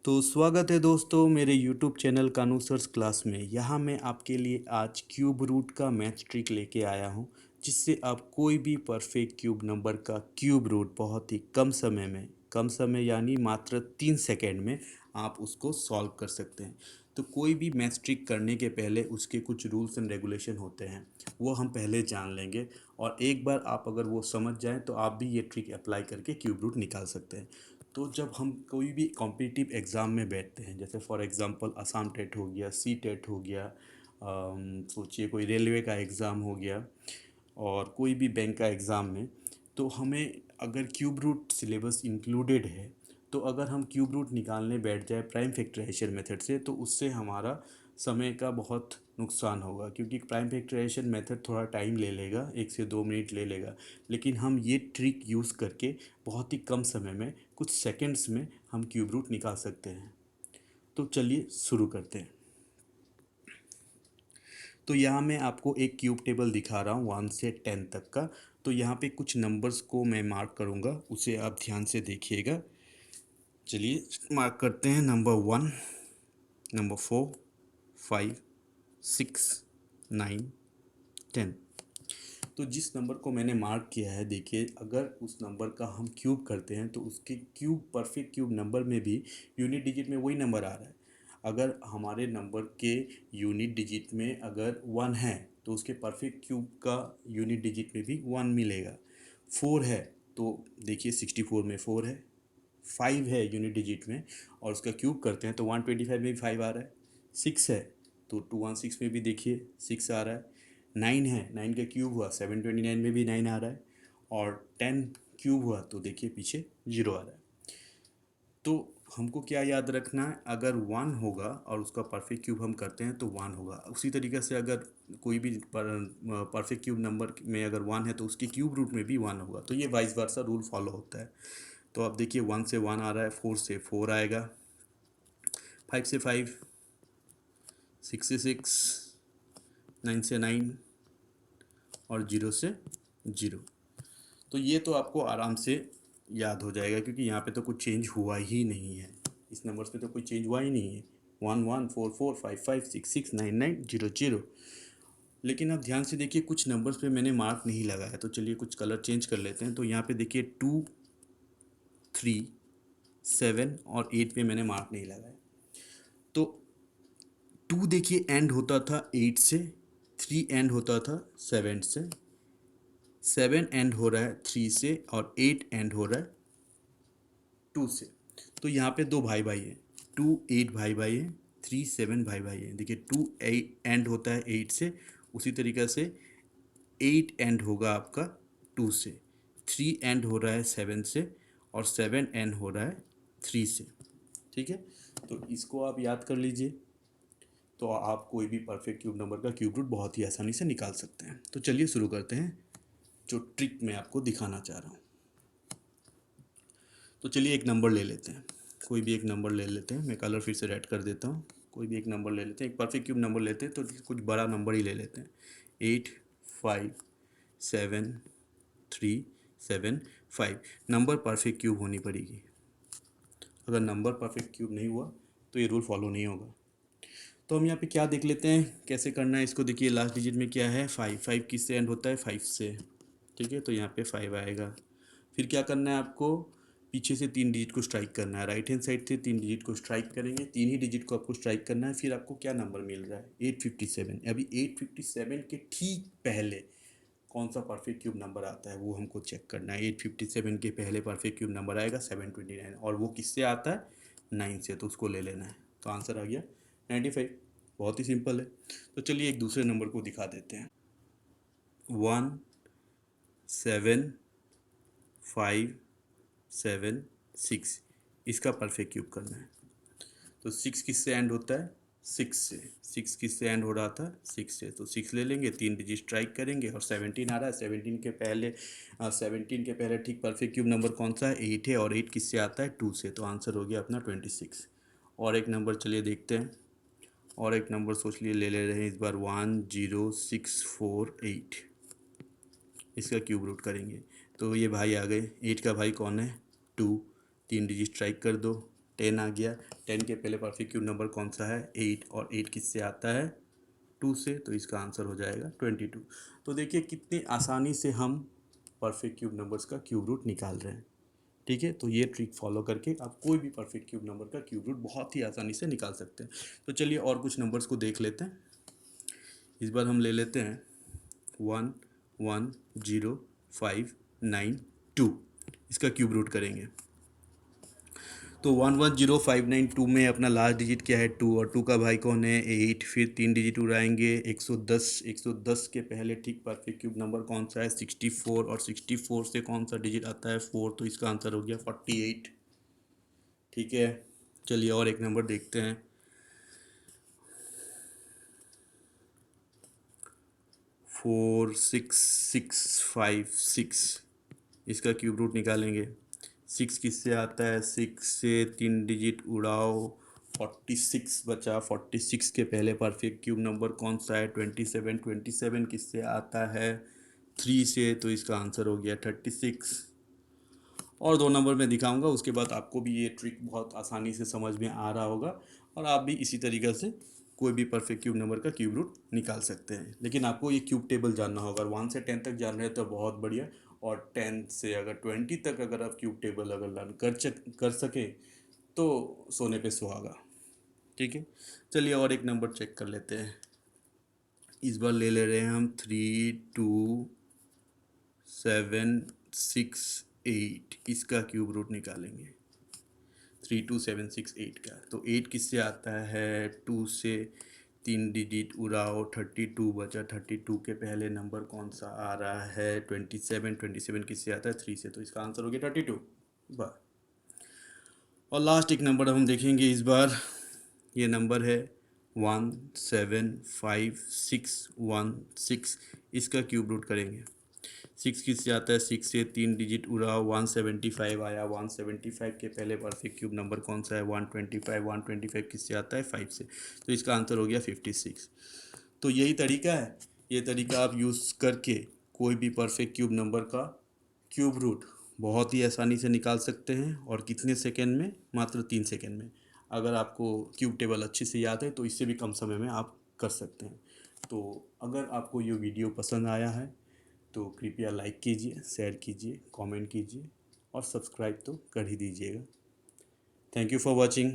तो स्वागत है दोस्तों मेरे YouTube चैनल कानू सर्स क्लास में। यहाँ मैं आपके लिए आज क्यूब रूट का मैथ ट्रिक लेके आया हूँ, जिससे आप कोई भी परफेक्ट क्यूब नंबर का क्यूब रूट बहुत ही कम समय यानी मात्र 3 सेकेंड में आप उसको सॉल्व कर सकते हैं। तो कोई भी मैथ ट्रिक करने के पहले उसके कुछ रूल्स एंड रेगुलेशन होते हैं, वो हम पहले जान लेंगे। और एक बार आप अगर वो समझ जाएं तो आप भी ये ट्रिक अप्लाई करके क्यूब रूट निकाल सकते हैं। तो जब हम कोई भी कॉम्पिटिटिव एग्ज़ाम में बैठते हैं, जैसे फॉर एग्ज़ाम्पल असम टेट हो गया, सी टेट हो गया, सोचिए कोई रेलवे का एग्ज़ाम हो गया और कोई भी बैंक का एग्ज़ाम में, तो हमें अगर क्यूब रूट सिलेबस इंक्लूडेड है, तो अगर हम क्यूब रूट निकालने बैठ जाए प्राइम फैक्टराइजेशन मेथड से, तो उससे हमारा समय का बहुत नुकसान होगा, क्योंकि प्राइम फैक्टराइजेशन मेथड थोड़ा टाइम ले लेगा, 1 से 2 मिनट ले लेगा। लेकिन हम ये ट्रिक यूज़ करके बहुत ही कम समय में, कुछ सेकंड्स में हम क्यूब रूट निकाल सकते हैं। तो चलिए शुरू करते हैं। तो यहाँ मैं आपको एक क्यूब टेबल दिखा रहा हूँ 1 से 10 तक का। तो यहाँ पे कुछ नंबर्स को मैं मार्क करूँगा, उसे आप ध्यान से देखिएगा। चलिए मार्क करते हैं। Number 1, number 4, 5, 6, 9, 10। तो जिस नंबर को मैंने मार्क किया है, देखिए अगर उस नंबर का हम क्यूब करते हैं तो उसके क्यूब परफेक्ट क्यूब नंबर में भी यूनिट डिजिट में वही नंबर आ रहा है। अगर हमारे नंबर के यूनिट डिजिट में अगर 1 है, तो उसके परफेक्ट क्यूब का यूनिट डिजिट में भी 1 मिलेगा। 4 है तो देखिए 64 में 4 है। 5 है यूनिट डिजिट में और उसका क्यूब करते हैं तो 125 में भी 5 आ रहा है। 6 है तो 216 में भी देखिए 6 आ रहा है। 9 है, 9 का क्यूब हुआ 729 में भी 9 आ रहा है। और 10 क्यूब हुआ तो देखिए पीछे 0 आ रहा है। तो हमको क्या याद रखना है, अगर 1 होगा और उसका परफेक्ट क्यूब हम करते हैं तो 1 होगा। उसी तरीके से अगर कोई भी परफेक्ट क्यूब नंबर में अगर 1 है तो उसके क्यूब रूट में भी 1 होगा। तो ये वाइस वर्सा रूल फॉलो होता है। तो अब देखिए 1 से 1 आ रहा है, 4 से 4 आएगा, 5 से 5, 6 से 6, 9 से 9 और 0 से 0। तो ये तो आपको आराम से याद हो जाएगा, क्योंकि यहाँ पे तो कुछ चेंज हुआ ही नहीं है। इस नंबर्स पे तो कोई चेंज हुआ ही नहीं है। 1 1 4 4 5 5 6 6 9 9 0 0। लेकिन अब ध्यान से देखिए, कुछ नंबर्स पे मैंने मार्क नहीं लगाया, तो चलिए कुछ कलर चेंज कर लेते हैं। तो यहाँ पे देखिए 2, 3, 7 और 8 पे मैंने मार्क नहीं लगाया। तो 2 देखिए एंड होता था 8 से, 3 एंड होता था 7 से, 7 एंड हो रहा है 3 से और 8 एंड हो रहा है 2 से। तो यहाँ पे दो भाई भाई हैं, 2 8 भाई भाई हैं, 3 7 भाई भाई हैं। देखिए 2 8 एंड होता है 8 से, उसी तरीक़े से 8 एंड होगा आपका 2 से, 3 एंड हो रहा है 7 से और 7 एंड हो रहा है 3 से। ठीक है, तो इसको आप याद कर लीजिए। तो आप कोई भी परफेक्ट क्यूब नंबर का क्यूब रूट बहुत ही आसानी से निकाल सकते हैं। तो चलिए शुरू करते हैं जो ट्रिक मैं आपको दिखाना चाह रहा हूँ। तो चलिए एक नंबर ले लेते हैं, कोई भी एक नंबर ले लेते हैं। मैं कलर फिर से रेड कर देता हूँ। कोई भी एक नंबर ले लेते हैं, एक परफेक्ट क्यूब नंबर लेते हैं, तो कुछ बड़ा नंबर ही ले लेते हैं। 8 5 7 3 7 5 नंबर परफेक्ट क्यूब होनी पड़ेगी। अगर नंबर परफेक्ट क्यूब नहीं हुआ तो ये रूल फॉलो नहीं होगा। तो हम यहाँ पे क्या देख लेते हैं, कैसे करना है इसको। देखिए लास्ट डिजिट में क्या है, 5। 5 किससे एंड होता है, 5 से। ठीक है, तो यहाँ पे 5 आएगा। फिर क्या करना है आपको, पीछे से 3 डिजिट को स्ट्राइक करना है। राइट हैंड साइड से 3 डिजिट को स्ट्राइक करेंगे, 3 ही डिजिट को आपको स्ट्राइक करना है। फिर आपको क्या नंबर मिल रहा है, 857। अभी 857 के ठीक पहले कौन सा परफेक्ट क्यूब नंबर आता है वो हमको चेक करना है। 857 के पहले परफेक्ट क्यूब नंबर आएगा 729, और वो किससे आता है, 9 से, तो उसको ले लेना है। तो आंसर आ गया 95। बहुत ही सिंपल है। तो चलिए एक दूसरे नंबर को दिखा देते हैं। 1 7 5 7 6, इसका परफेक्ट क्यूब करना है। तो 6 किससे एंड होता है, 6 से। 6 किससे एंड हो रहा था, 6 से, तो 6 ले लेंगे, 3 डिजिट स्ट्राइक करेंगे और 17 आ रहा है। 17 के पहले ठीक परफेक्ट क्यूब नंबर कौन सा है, 8 है, और 8 किससे आता है, 2 से। तो आंसर हो गया अपना 26। और एक नंबर चलिए देखते हैं, और एक नंबर सोच लिए ले ले रहे हैं इस बार, 10648, इसका क्यूब रूट करेंगे। तो ये भाई आ गए, 8 का भाई कौन है, 2। 3 डिजिट स्ट्राइक कर दो, 10 आ गया। 10 के पहले परफेक्ट क्यूब नंबर कौन सा है? 8, और 8 किससे आता है? 2 से, तो इसका आंसर हो जाएगा 22। तो देखिए कितनी आसानी से हम परफेक्ट क्यूब नंबर्स का क्यूब रूट निकाल रहे हैं। ठीक है, तो ये ट्रिक फॉलो करके आप कोई भी परफेक्ट क्यूब नंबर का क्यूब रूट बहुत ही आसानी से निकाल सकते हैं। तो चलिए और कुछ नंबर्स को देख लेते हैं। इस बार हम ले लेते हैं 110592, इसका क्यूब रूट करेंगे। तो 110592 में अपना लास्ट डिजिट क्या है? 2, और 2 का भाई कौन है? 8। फिर 3 डिजिट उड़ाएंगे 110। 110 के पहले ठीक परफेक्ट क्यूब नंबर कौन सा है? 64, और 64 से कौन सा डिजिट आता है? 4, तो इसका आंसर हो गया 48। ठीक है, चलिए और एक नंबर देखते हैं। 46656, इसका क्यूब रूट निकालेंगे। 6 किससे आता है? 6 से 3 डिजिट उड़ाओ 46 बचा। 46 के पहले परफेक्ट क्यूब नंबर कौन सा है? 27। 27 किससे आता है? 3 से, तो इसका आंसर हो गया 36। और 2 नंबर मैं दिखाऊंगा, उसके बाद आपको भी ये ट्रिक बहुत आसानी से समझ में आ रहा होगा, और आप भी इसी तरीक़े से कोई भी परफेक्ट क्यूब नंबर का क्यूब रूट निकाल सकते हैं। लेकिन आपको ये क्यूब टेबल जानना होगा। 1 से 10 तक जान रहे हैं तो बहुत बढ़िया, और 10 से अगर 20 तक अगर आप क्यूब टेबल अगर लर्न कर सके तो सोने पे सुहागा। ठीक है, चलिए और एक नंबर चेक कर लेते हैं। इस बार ले रहे हैं हम 32768, इसका क्यूब रूट निकालेंगे। 32768 का। तो 8 किससे आता है? 2 से 3 डिजिट उड़ाओ 32 बचा। 32 के पहले नंबर कौन सा आ रहा है? 27। 27 किससे आता है? 3 से, तो इसका आंसर हो गया 32 बार। और लास्ट एक नंबर हम देखेंगे इस बार। ये नंबर है 17516, इसका क्यूब रूट करेंगे। 6 किससे आता है? 6 से 3 डिजिट उड़ाओ 175 आया। 175 के पहले परफेक्ट क्यूब नंबर कौन सा है? 125। 125 किससे आता है? 5 से, तो इसका आंसर हो गया 56। तो यही तरीका है। ये तरीका आप यूज़ करके कोई भी परफेक्ट क्यूब नंबर का क्यूब रूट बहुत ही आसानी से निकाल सकते हैं। और कितने सेकेंड में? मात्र 3 सेकेंड में। अगर आपको क्यूब टेबल अच्छे से याद है तो इससे भी कम समय में आप कर सकते हैं। तो अगर आपको ये वीडियो पसंद आया है तो कृपया लाइक कीजिए, शेयर कीजिए, कमेंट कीजिए, और सब्सक्राइब तो कर ही दीजिएगा। Thank you for watching.